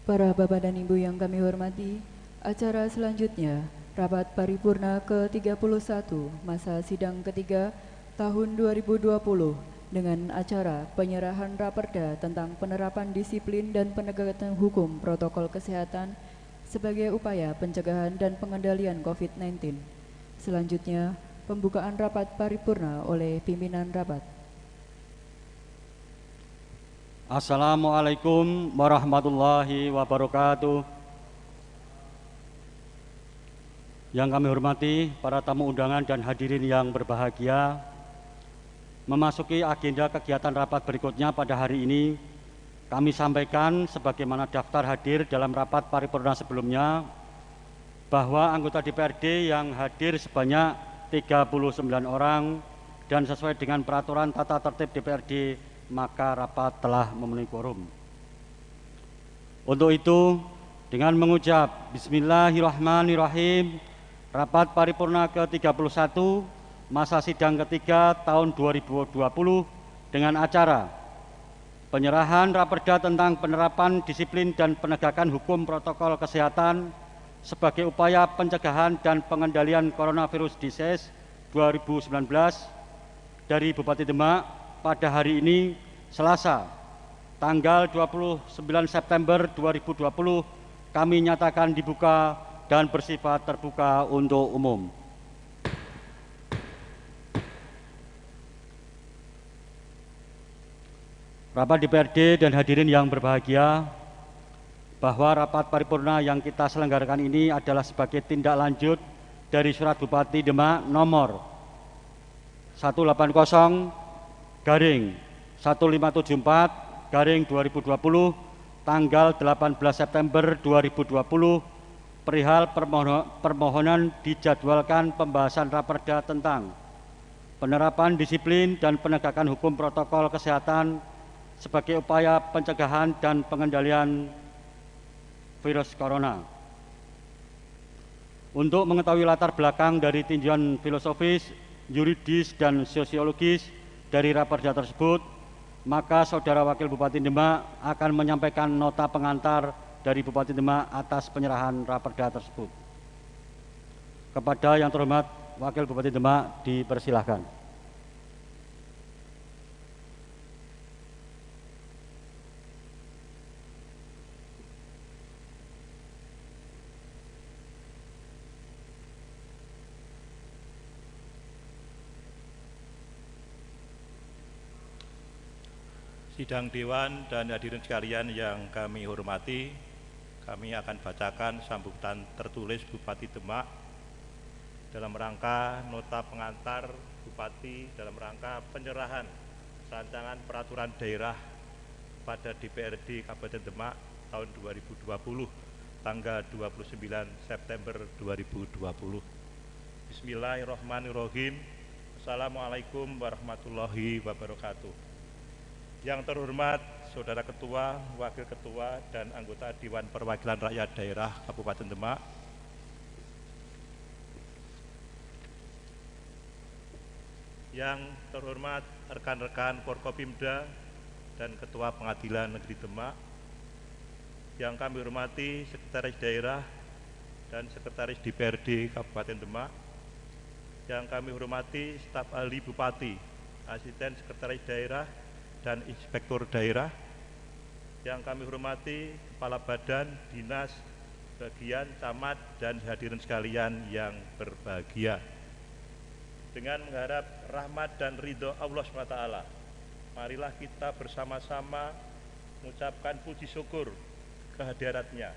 Para Bapak dan Ibu yang kami hormati, acara selanjutnya, Rapat Paripurna ke-31 masa sidang ketiga tahun 2020 dengan acara penyerahan raperda tentang penerapan disiplin dan penegakan hukum protokol kesehatan sebagai upaya pencegahan dan pengendalian COVID-19. Selanjutnya, pembukaan rapat paripurna oleh pimpinan rapat. Assalamualaikum warahmatullahi wabarakatuh. Yang kami hormati para tamu undangan dan hadirin yang berbahagia, memasuki agenda kegiatan rapat berikutnya pada hari ini, kami sampaikan sebagaimana daftar hadir dalam rapat paripurna sebelumnya, bahwa anggota DPRD yang hadir sebanyak 39 orang dan sesuai dengan peraturan tata tertib DPRD, maka rapat telah memenuhi quorum. Untuk itu, dengan mengucap Bismillahirrahmanirrahim, rapat paripurna ke-31 masa sidang ketiga tahun 2020 dengan acara penyerahan raperda tentang penerapan disiplin dan penegakan hukum protokol kesehatan sebagai upaya pencegahan dan pengendalian coronavirus disease 2019 dari Bupati Demak pada hari ini, Selasa, tanggal 29 September 2020, kami nyatakan dibuka dan bersifat terbuka untuk umum. Rapat DPRD dan hadirin yang berbahagia, bahwa rapat paripurna yang kita selenggarakan ini adalah sebagai tindak lanjut dari Surat Bupati Demak nomor 180/1574/2020 tanggal 18 September 2020 perihal permohonan dijadwalkan pembahasan raperda tentang penerapan disiplin dan penegakan hukum protokol kesehatan sebagai upaya pencegahan dan pengendalian virus corona. Untuk mengetahui latar belakang dari tinjauan filosofis, yuridis, dan sosiologis dari raperda tersebut, maka Saudara Wakil Bupati Demak akan menyampaikan nota pengantar dari Bupati Demak atas penyerahan raperda tersebut. Kepada yang terhormat Wakil Bupati Demak, dipersilahkan. Sidang Dewan dan hadirin sekalian yang kami hormati, kami akan bacakan sambutan tertulis Bupati Demak dalam rangka nota pengantar Bupati dalam rangka penyerahan rancangan peraturan daerah pada DPRD Kabupaten Demak tahun 2020 tanggal 29 September 2020. Bismillahirrahmanirrahim. Assalamualaikum warahmatullahi wabarakatuh. Yang terhormat Saudara Ketua, Wakil Ketua, dan anggota Dewan Perwakilan Rakyat Daerah Kabupaten Demak, yang terhormat rekan-rekan Forkopimda dan Ketua Pengadilan Negeri Demak, yang kami hormati Sekretaris Daerah dan Sekretaris DPRD Kabupaten Demak, yang kami hormati staf ahli Bupati, Asisten Sekretaris Daerah, dan Inspektur Daerah, yang kami hormati Kepala Badan, Dinas, Bagian, Camat, dan hadirin sekalian yang berbahagia. Dengan mengharap rahmat dan ridho Allah SWT, marilah kita bersama-sama mengucapkan puji syukur kehadiratnya,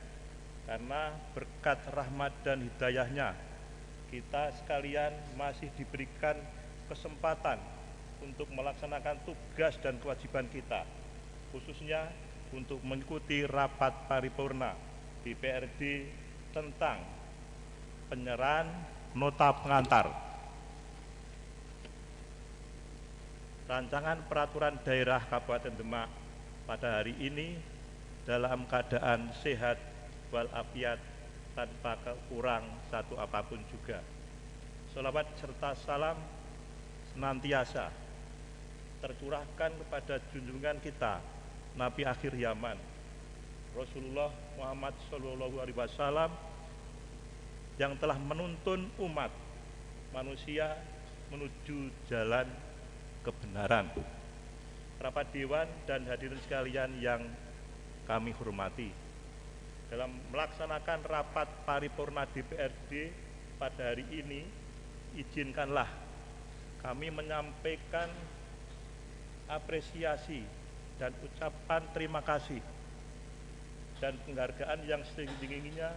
karena berkat rahmat dan hidayahnya kita sekalian masih diberikan kesempatan untuk melaksanakan tugas dan kewajiban kita, khususnya untuk mengikuti rapat paripurna DPRD tentang penyerahan nota pengantar rancangan peraturan daerah Kabupaten Demak pada hari ini dalam keadaan sehat walafiat tanpa kurang satu apapun juga. Sholawat serta salam senantiasa tercurahkan kepada junjungan kita Nabi akhir zaman Rasulullah Muhammad SAW yang telah menuntun umat manusia menuju jalan kebenaran. Rapat Dewan dan hadirin sekalian yang kami hormati, dalam melaksanakan rapat paripurna DPRD pada hari ini, izinkanlah kami menyampaikan apresiasi dan ucapan terima kasih dan penghargaan yang setinggi-tingginya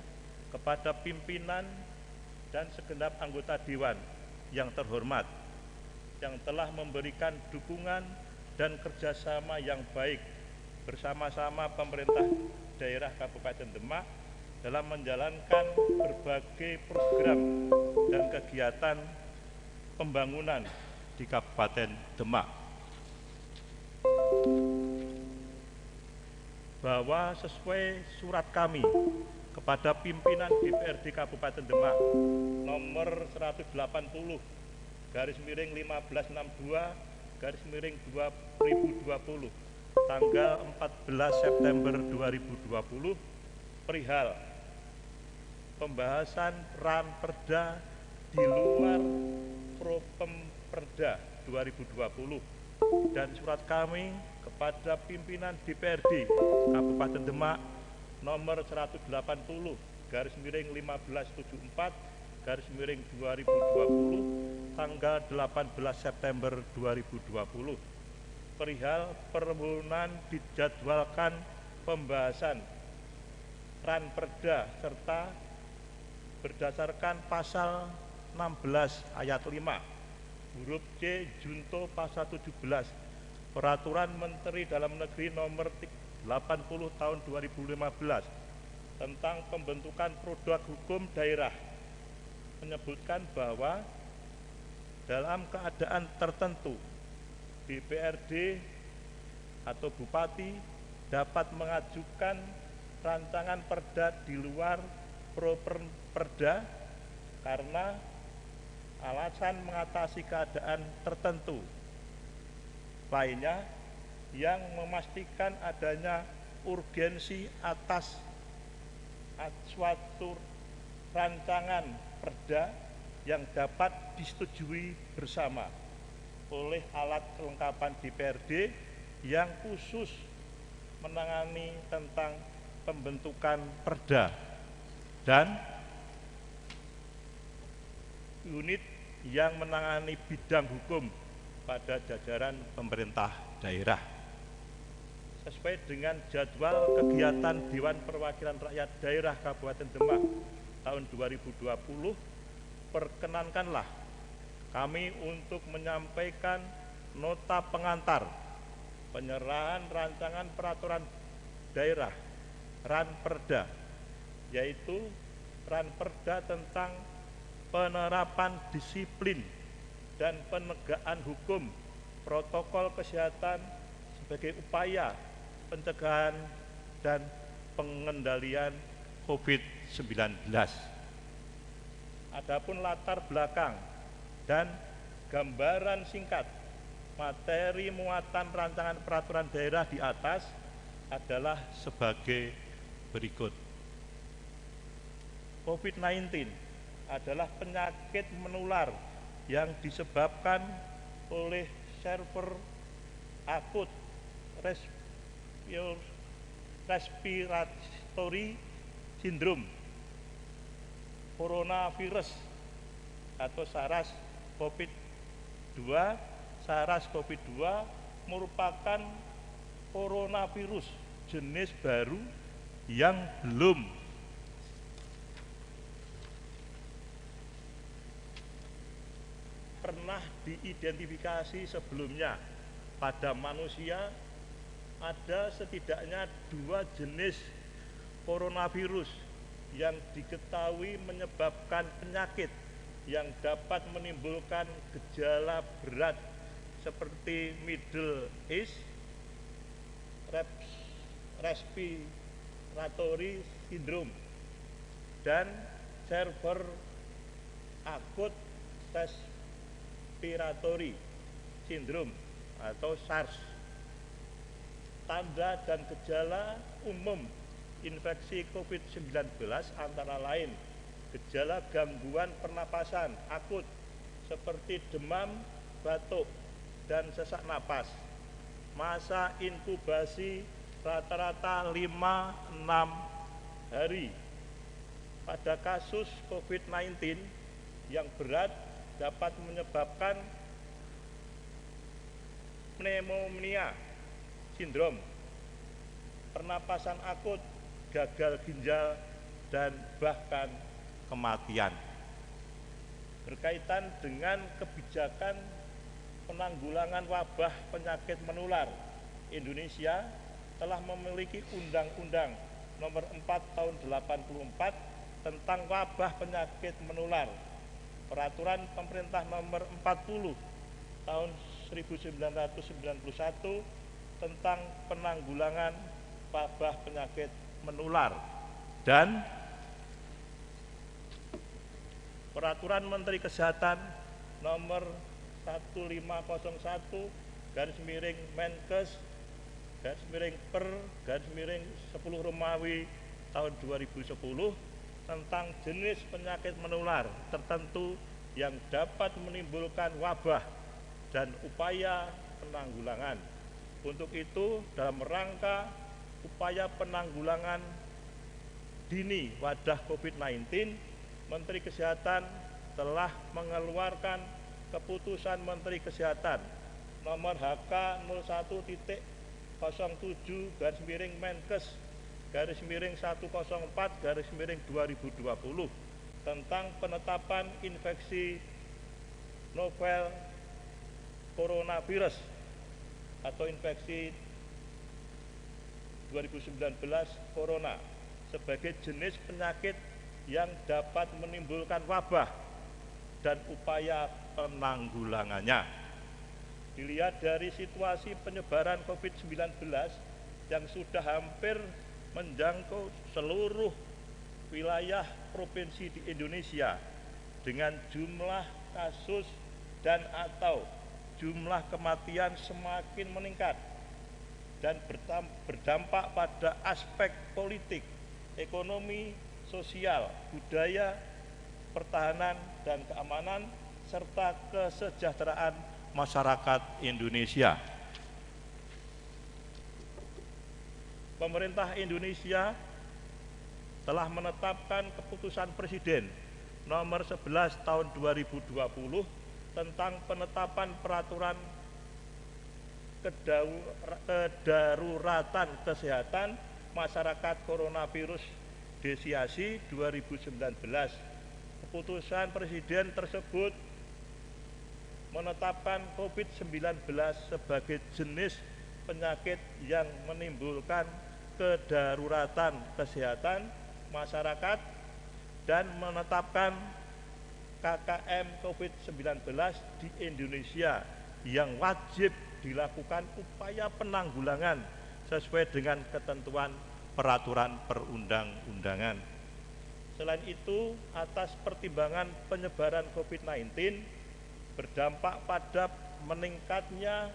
kepada pimpinan dan segenap anggota Dewan yang terhormat, yang telah memberikan dukungan dan kerjasama yang baik bersama-sama pemerintah daerah Kabupaten Demak dalam menjalankan berbagai program dan kegiatan pembangunan di Kabupaten Demak. Bahwa sesuai surat kami kepada pimpinan DPRD Kabupaten Demak nomor 180/1562/2020 tanggal 14 September 2020 perihal pembahasan Ranperda di luar Propemperda 2020 dan surat kami kepada pimpinan DPRD Kabupaten Demak nomor 180/1574/2020 tanggal 18 September 2020 perihal permohonan dijadwalkan pembahasan Ranperda serta berdasarkan pasal 16 ayat 5 huruf C junto pasal 17 Peraturan Menteri Dalam Negeri nomor 80 tahun 2015 tentang pembentukan produk hukum daerah menyebutkan bahwa dalam keadaan tertentu DPRD atau Bupati dapat mengajukan rancangan perda di luar Properda karena alasan mengatasi keadaan tertentu lainnya yang memastikan adanya urgensi atas suatu rancangan perda yang dapat disetujui bersama oleh alat kelengkapan DPRD yang khusus menangani tentang pembentukan perda dan unit yang menangani bidang hukum pada jajaran pemerintah daerah. Sesuai dengan jadwal kegiatan Dewan Perwakilan Rakyat Daerah Kabupaten Demak tahun 2020, perkenankanlah kami untuk menyampaikan nota pengantar penyerahan rancangan peraturan daerah Ranperda, yaitu Ranperda tentang penerapan disiplin dan penegakan hukum protokol kesehatan sebagai upaya pencegahan dan pengendalian COVID-19. Adapun latar belakang dan gambaran singkat materi muatan rancangan peraturan daerah di atas adalah sebagai berikut. COVID-19 adalah penyakit menular yang disebabkan oleh server akut respiratory syndrome coronavirus atau SARS-CoV-2. SARS-CoV-2 merupakan coronavirus jenis baru yang belum pernah diidentifikasi sebelumnya pada manusia. Ada setidaknya 2 jenis coronavirus yang diketahui menyebabkan penyakit yang dapat menimbulkan gejala berat seperti Middle East respiratory syndrome dan server akut respiratory syndrome atau SARS. Tanda dan gejala umum infeksi COVID-19 antara lain gejala gangguan pernapasan akut seperti demam, batuk, dan sesak napas. Masa inkubasi rata-rata 5-6 hari. Pada kasus COVID-19 yang berat dapat menyebabkan pneumonia, sindrom, pernapasan akut, gagal ginjal, dan bahkan kematian. Berkaitan dengan kebijakan penanggulangan wabah penyakit menular, Indonesia telah memiliki Undang-Undang Nomor 4 Tahun 84 tentang wabah penyakit menular, Peraturan Pemerintah Nomor 40 Tahun 1991 tentang penanggulangan wabah penyakit menular, dan Peraturan Menteri Kesehatan Nomor 1501/Menkes/per/10 Romawi tahun 2010 tentang jenis penyakit menular tertentu yang dapat menimbulkan wabah dan upaya penanggulangan. Untuk itu, dalam rangka upaya penanggulangan dini wadah COVID-19, Menteri Kesehatan telah mengeluarkan Keputusan Menteri Kesehatan Nomor HK 01.01-Menkes/104/2020 tentang penetapan infeksi novel coronavirus atau infeksi 2019 corona sebagai jenis penyakit yang dapat menimbulkan wabah dan upaya penanggulangannya. Dilihat dari situasi penyebaran COVID-19 yang sudah hampir menjangkau seluruh wilayah provinsi di Indonesia dengan jumlah kasus dan atau jumlah kematian semakin meningkat dan berdampak pada aspek politik, ekonomi, sosial, budaya, pertahanan, dan keamanan, serta kesejahteraan masyarakat Indonesia. Pemerintah Indonesia telah menetapkan Keputusan Presiden Nomor 11 Tahun 2020 tentang penetapan peraturan kedaruratan kesehatan masyarakat coronavirus Desiasi 2019. Keputusan Presiden tersebut menetapkan COVID-19 sebagai jenis penyakit yang menimbulkan kedaruratan kesehatan masyarakat dan menetapkan KKM COVID-19 di Indonesia yang wajib dilakukan upaya penanggulangan sesuai dengan ketentuan peraturan perundang-undangan. Selain itu, atas pertimbangan penyebaran COVID-19 berdampak pada meningkatnya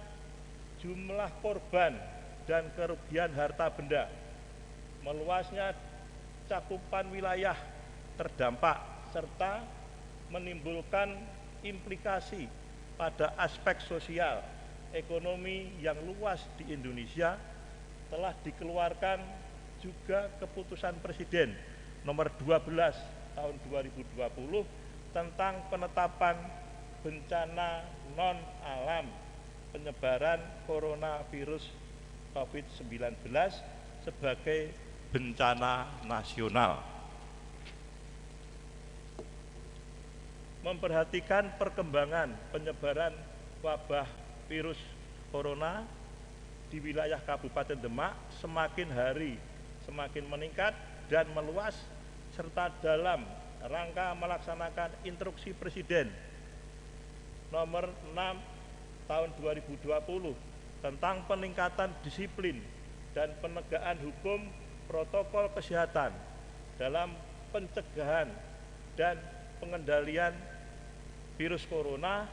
jumlah korban dan kerugian harta benda, meluasnya cakupan wilayah terdampak, serta menimbulkan implikasi pada aspek sosial, ekonomi yang luas di Indonesia, telah dikeluarkan juga Keputusan Presiden Nomor 12 Tahun 2020 tentang penetapan bencana non-alam penyebaran coronavirus COVID-19 sebagai bencana nasional. Memperhatikan perkembangan penyebaran wabah virus corona di wilayah Kabupaten Demak semakin hari semakin meningkat dan meluas, serta dalam rangka melaksanakan Instruksi Presiden Nomor 6 Tahun 2020 tentang peningkatan disiplin dan penegakan hukum protokol kesehatan dalam pencegahan dan pengendalian virus corona,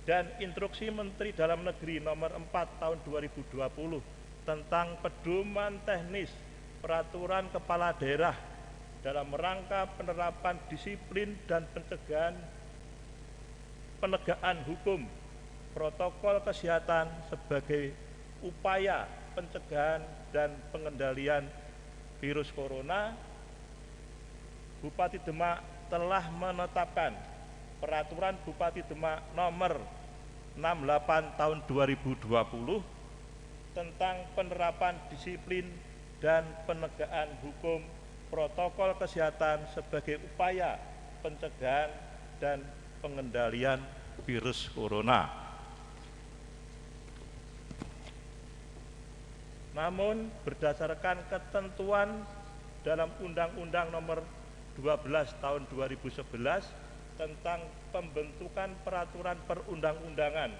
dan Instruksi Menteri Dalam Negeri Nomor 4 Tahun 2020 tentang pedoman teknis peraturan kepala daerah dalam rangka penerapan disiplin dan penegakan hukum protokol kesehatan sebagai upaya pencegahan dan pengendalian virus corona, Bupati Demak telah menetapkan Peraturan Bupati Demak nomor 68 tahun 2020 tentang penerapan disiplin dan penegakan hukum protokol kesehatan sebagai upaya pencegahan dan pengendalian virus corona. Namun berdasarkan ketentuan dalam Undang-Undang Nomor 12 Tahun 2011 tentang pembentukan peraturan perundang-undangan,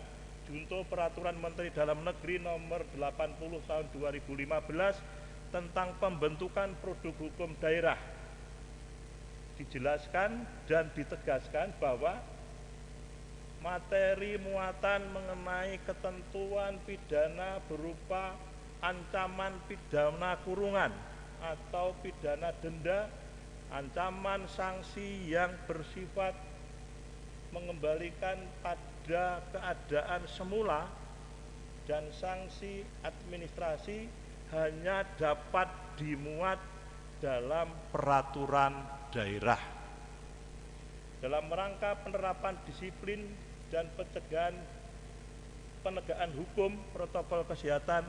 junto Peraturan Menteri Dalam Negeri Nomor 80 Tahun 2015 tentang pembentukan produk hukum daerah, dijelaskan dan ditegaskan bahwa materi muatan mengenai ketentuan pidana berupa ancaman pidana kurungan atau pidana denda, ancaman sanksi yang bersifat mengembalikan pada keadaan semula, dan sanksi administrasi hanya dapat dimuat dalam peraturan daerah. Dalam rangka penerapan disiplin dan penegakan hukum protokol kesehatan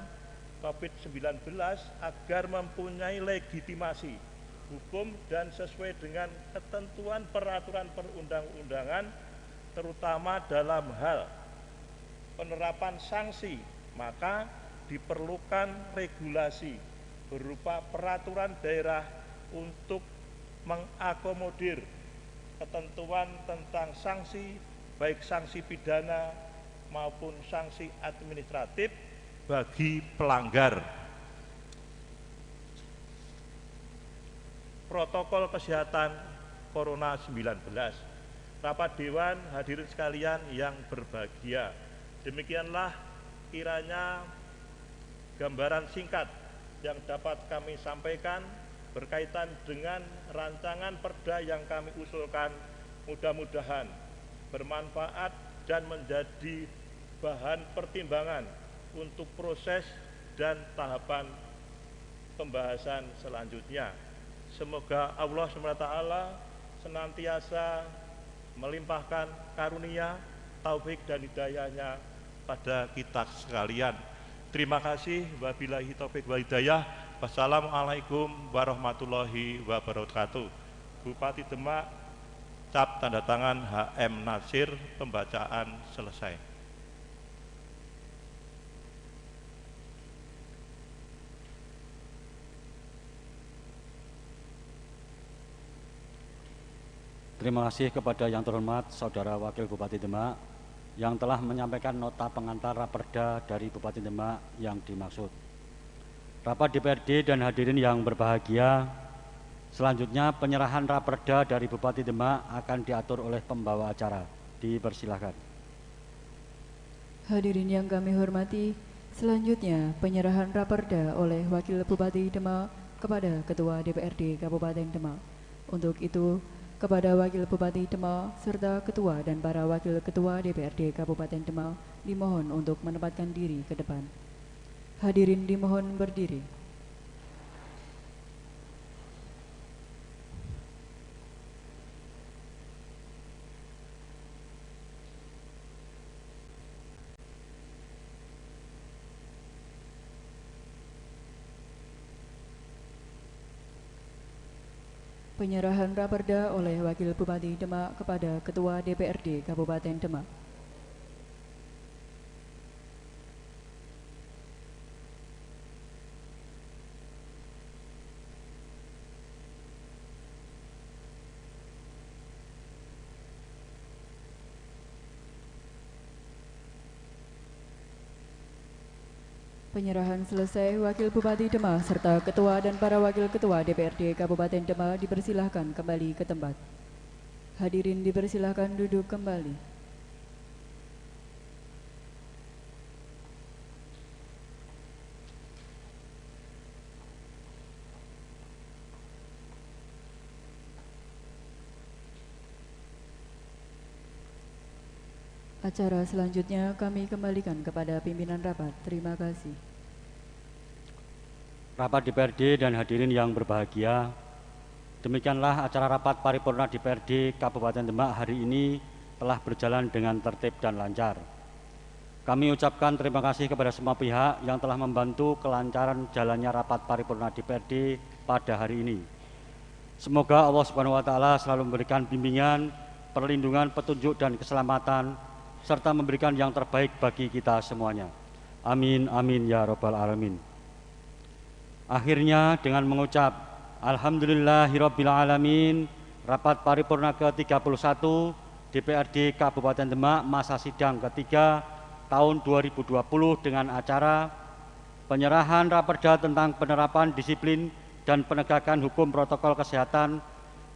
COVID-19 agar mempunyai legitimasi hukum dan sesuai dengan ketentuan peraturan perundang-undangan, terutama dalam hal penerapan sanksi, maka diperlukan regulasi berupa peraturan daerah untuk mengakomodir ketentuan tentang sanksi, baik sanksi pidana maupun sanksi administratif bagi pelanggar protokol kesehatan Corona-19. Rapat Dewan, hadirin sekalian yang berbahagia, demikianlah kiranya gambaran singkat yang dapat kami sampaikan berkaitan dengan rancangan perda yang kami usulkan. Mudah-mudahan bermanfaat dan menjadi bahan pertimbangan untuk proses dan tahapan pembahasan selanjutnya. Semoga Allah SWT senantiasa melimpahkan karunia, taufik dan hidayahnya pada kita sekalian. Terima kasih. Wabillahi taufik wal hidayah. Wassalamualaikum warahmatullahi wabarakatuh. Bupati Demak, cap tanda tangan HM Nasir. Pembacaan selesai. Terima kasih kepada yang terhormat Saudara Wakil Bupati Demak yang telah menyampaikan nota pengantar Raperda dari Bupati Demak yang dimaksud. Rapat DPRD dan hadirin yang berbahagia, selanjutnya penyerahan Raperda dari Bupati Demak akan diatur oleh pembawa acara. Dipersilahkan. Hadirin yang kami hormati, selanjutnya penyerahan Raperda oleh Wakil Bupati Demak kepada Ketua DPRD Kabupaten Demak. Untuk itu, kepada Wakil Bupati Demak serta Ketua dan para Wakil Ketua DPRD Kabupaten Demak dimohon untuk menempatkan diri ke depan. Hadirin dimohon berdiri. Penyerahan Raperda oleh Wakil Bupati Demak kepada Ketua DPRD Kabupaten Demak. Penyerahan selesai, Wakil Bupati Demak serta Ketua dan para Wakil Ketua DPRD Kabupaten Demak dipersilahkan kembali ke tempat. Hadirin dipersilahkan duduk kembali. Acara selanjutnya kami kembalikan kepada pimpinan rapat. Terima kasih. Rapat DPRD dan hadirin yang berbahagia, demikianlah acara rapat paripurna DPRD Kabupaten Demak hari ini telah berjalan dengan tertib dan lancar. Kami ucapkan terima kasih kepada semua pihak yang telah membantu kelancaran jalannya rapat paripurna DPRD pada hari ini. Semoga Allah Subhanahu wa Ta'ala selalu memberikan bimbingan, perlindungan, petunjuk, dan keselamatan, serta memberikan yang terbaik bagi kita semuanya. Amin, amin, ya Rabbal Alamin. Akhirnya dengan mengucap Alhamdulillahirabbil alamin, rapat paripurna ke-31 DPRD Kabupaten Demak masa sidang ketiga tahun 2020 dengan acara penyerahan raperda tentang penerapan disiplin dan penegakan hukum protokol kesehatan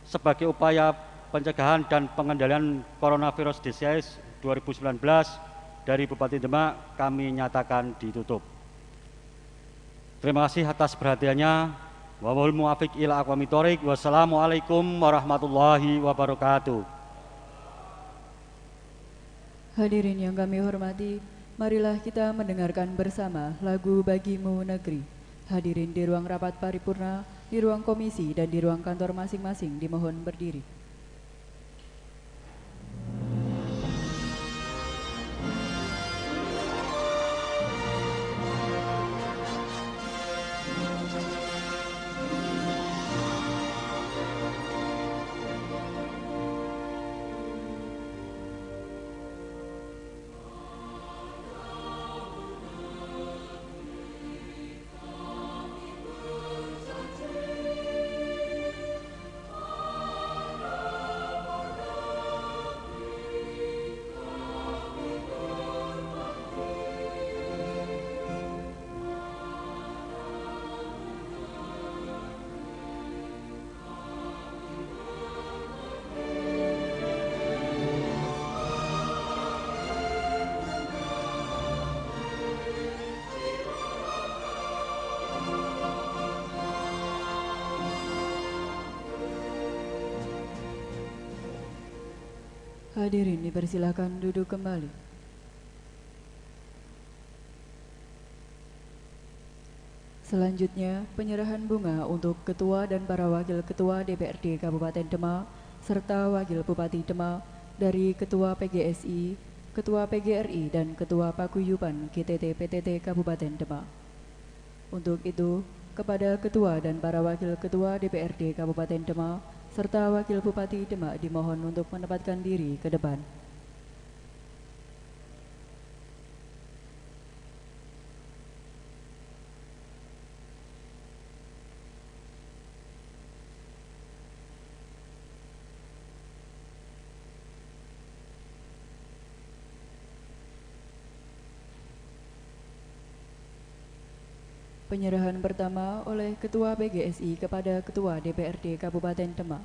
sebagai upaya pencegahan dan pengendalian coronavirus disease 2019 dari Bupati Demak kami nyatakan ditutup. Terima kasih atas perhatiannya. Wallahul muwaffiq ila aqwamit thoriq. Wassalamualaikum warahmatullahi wabarakatuh. Hadirin yang kami hormati, marilah kita mendengarkan bersama lagu Bagimu Negeri. Hadirin di ruang rapat paripurna, di ruang komisi, dan di ruang kantor masing-masing dimohon berdiri. Hadirin dipersilakan duduk kembali. Selanjutnya, penyerahan bunga untuk Ketua dan para Wakil Ketua DPRD Kabupaten Demak, serta Wakil Bupati Demak dari Ketua PGSI, Ketua PGRI, dan Ketua Paguyuban GTT PTT Kabupaten Demak. Untuk itu, kepada Ketua dan para Wakil Ketua DPRD Kabupaten Demak, serta Wakil Bupati Demak dimohon untuk menempatkan diri ke depan. Penyerahan pertama oleh Ketua PGSI kepada Ketua DPRD Kabupaten Demak.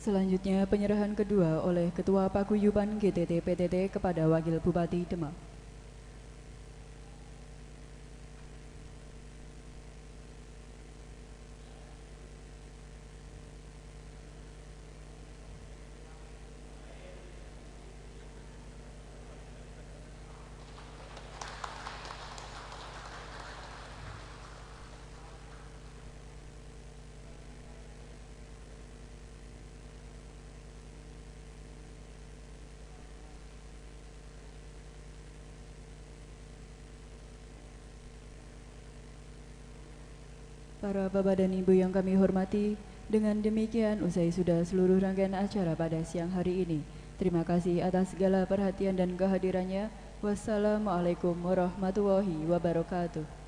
Selanjutnya penyerahan kedua oleh Ketua Paguyuban GTT PTT kepada Wakil Bupati Demak. Para Bapak dan Ibu yang kami hormati, dengan demikian usai sudah seluruh rangkaian acara pada siang hari ini. Terima kasih atas segala perhatian dan kehadirannya. Wassalamualaikum warahmatullahi wabarakatuh.